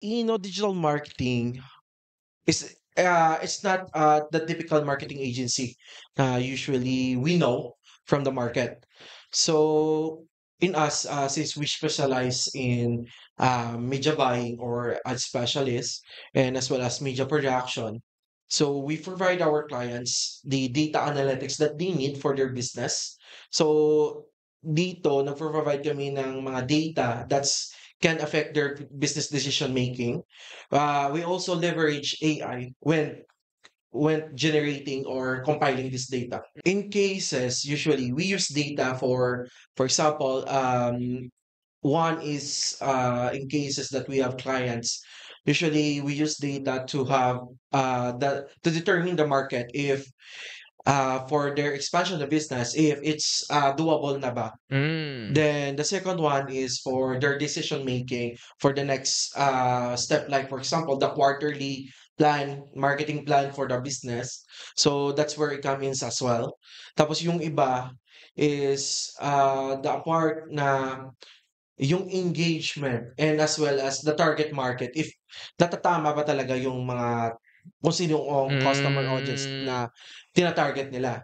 digital marketing is it's not the typical marketing agency usually we know from the market. So in us, since we specialize in media buying or ad specialists and as well as media production, so we provide our clients the data analytics that they need for their business. So dito, nagpo-provide kami ng mga data that's can affect their business decision making. We also leverage AI when generating or compiling this data. In cases, usually we use data for example, one is in cases that we have clients. Usually, we use data to have to determine the market if for their expansion of business if it's doable na ba. Hmm. Then the second one is for their decision making for the next step, like for example, the quarterly plan, marketing plan for the business. So that's where it comes in as well. Tapos yung iba is the part na yung engagement and as well as the target market. If natatama ba talaga yung mga kung sino ang customer audience Hmm. na tina-target nila.